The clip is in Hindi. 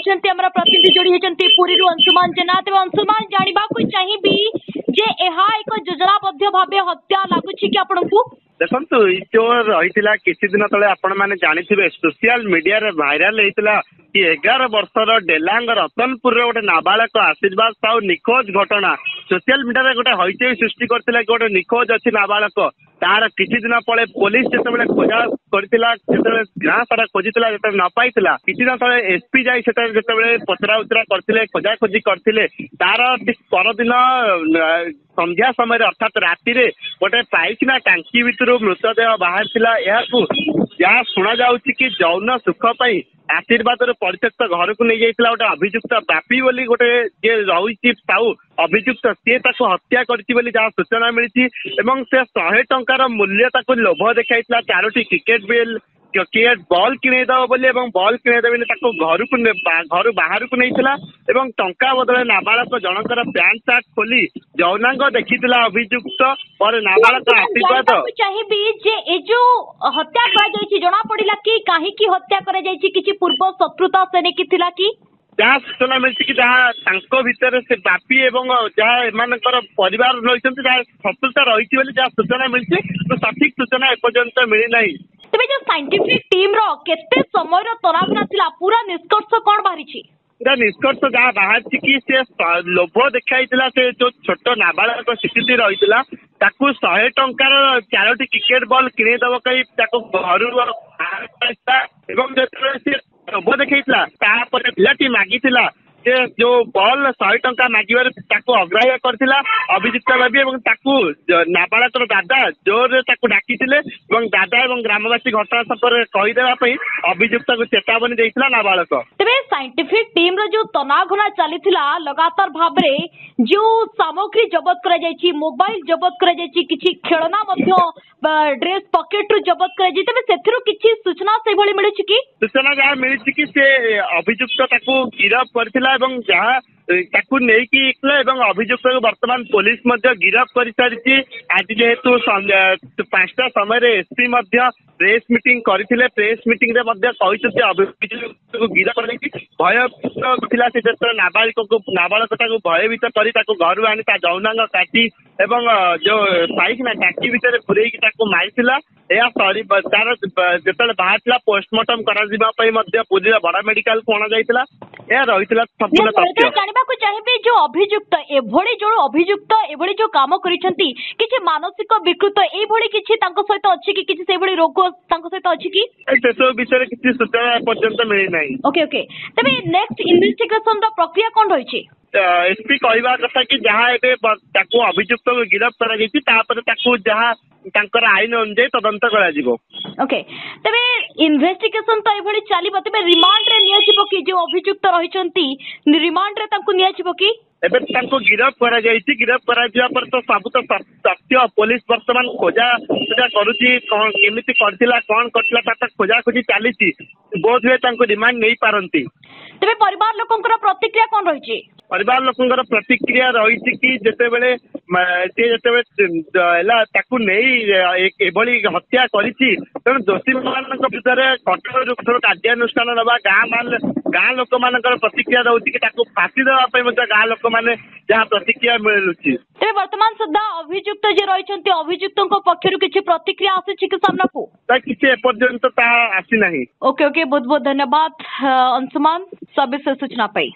रही हमारा प्रतिनिधि जोड़ी होती पुरी अंशुमान जेना। तेज अंशुमान जानवा चाहिए जे यह एक योजनाबद्ध भाव हत्या लगुच कि आपको देखो जो रही किसी दिन तले आपण मैंने जानी सोशल मीडिया रे भाइराल होता कि 11 वर्षर डेलांग रतनपुर गोटे नाबालक आशीर्वाद साहू निखोज घटना सोशल मीडिया गोटे हईचई सृष्टि करथिला कि गोटे निखोज अच्छी नाबालक तार किसी दिन पड़े पुलिस जिते खोजा करथिला गाँ सारा खोजिला जो न पाई किसी दिन तले एसपी जाई जिते पचरा उचरा करथिले खोजा खोजी करथिले तार परदिन संध्या समय अर्थात राति गोटे पाइखना टांकी भितर मृतदेह बाहर जहाँ शुणा जाऊँगी कि जौन सुख पाई आशीर्वाद परित्यक्त घर को नहीं जाइए गोटे अभियुक्त बापी बोली गोटे जे रही साहू अभियुक्त सी हत्या करी जहाँ सूचना मिली से 100 टंकार मूल्य लोभ देखा 4टी क्रिकेट बॉल किणेदब बोली बॉल किणेदेवी घर को बाहर को नहीं टंका बदले नाबालक जनकर पैंट सार्ट खोली जौनांग देखी अभियुक्त पर नाबालक आशीर्वाद चाहिए जो हत्या जना पड़ा कि कहीं हत्या कर पूर्व शत्रुता से नहीं कि जहाँ सूचना मिली कि जहाँ भितर से बापी एवं जहाँ एम परिवार रही जहाँ शत्रुता रही जहाँ सूचना मिली तो सठिक सूचना एपर्यंत मिलना। तेज जो साइंटिफिक टीम रो केते समय तनावना थिला पूरा निष्कर्ष कौन बाहरी निष्कर्ष जहाँ बाहर कि से लोभ देखा से जो छोट नाबालक स्थिति रही 100 टंकार 4टी क्रिकेट बॉल किणेदब कहीं घर लोभ देखा पिलाटी मागी जो बॉल 100 टंका मागिबार अग्राह्य करथिला अभियुक्त बाबी नाबालक दादा जोर डाकी दादा और ग्रामवासी घटना संपर्क कहीदेवाई अभियुक्त को चेतावनी देइथिला नाबालक। तेरे साइंटिफिक टीम रो जो तनाघना चलीथिला लगातार भाव जो सामग्री जबत करा जायछि मोबाइल जबत करा जायछि किछि खेलना मध्य ड्रेस पॉकेट रू जबत करा जायछि तबे सेथिरु किछि सूचना से भली मिलि छि कि सूचना जहाँ मिली कि से अभियुक्त ताकू गिरफ करथिला जहाँ ताकू नहीं अभियुक्त वर्तमान पुलिस गिरफ कर सारी आज जेहेतु 5टा समय एसपी प्रेस मीटिंग करथिले प्रेस मीटिंग रे अभियुक्त को गिरफ कर भयभीत नाबालक भयभीत कर घर आनी जौनांग काटी एवं जो पाइखना टाकी भितर पुरई मारिथिला तार जो बाहर पोस्टमार्टम पुरी बड़ा मेडिकल को अणा रही संपूर्ण तथ्य जानवाक चाहिए जो अभियुक्त एभली जो अभियुक्त एभली जो काम करिसेंती किछि मानसिक विकृत एभली किछि तांको सहित अछि कि किछि सेभली रोग तांको सहित अछि कि से सब विषय किछि सूचना पर्यंत मिली नाही। ओके ओके तबे नेक्स्ट इन्वेस्टिगेशन रो प्रक्रिया कोन रहिछि एसपी कहवा कथा कि जहाँ एबे ताकू अभियुक्त को गिरफ करा जैछि तापर ताकू जहाँ तांकर आईन अनुसार तदंत करा जिवो। ओके तबे इन्वेस्टिगेशन तो एभली चलीबो तबे रिमांड रे निया छिबो कि जो अभियुक्त रहिसंती रिमांड रे तांको निया छिबो कि एबे तांको गिरफ करा जैछि गिरफ करा जिवा पर तो सब तो तथ्य पुलिस वर्तमान खोजा करूची कोन केमिति करथिला कोन करथिला ता खोजा खोजी चालीची बोध हुए तांको रिमांड नहीं पारंती। तबे परिवार लोकंकर प्रतिक्रिया कोन रहिछि परिवार लोकंकर प्रतिक्रिया रही कि जितेबले एभली हत्या करिछि तेणु दोषी मान विषय कठोर कठोर कार्यानुष्ठान नवा गाँ लोक मान प्रतिक्रिया रही कि फांसी देवाई गाँ लोक मैंने जहाँ प्रतिक्रिया मिलुछि। तेरे वर्तमान सुधा अभियुक्त जे रही अभियुक्त पक्षर किसी प्रतिक्रिया आसी कि सामना को किसी एपर्यंत आसी नहीं। ओके ओके बहुत बहुत धन्यवाद अंशुमान सब सूचना पाई।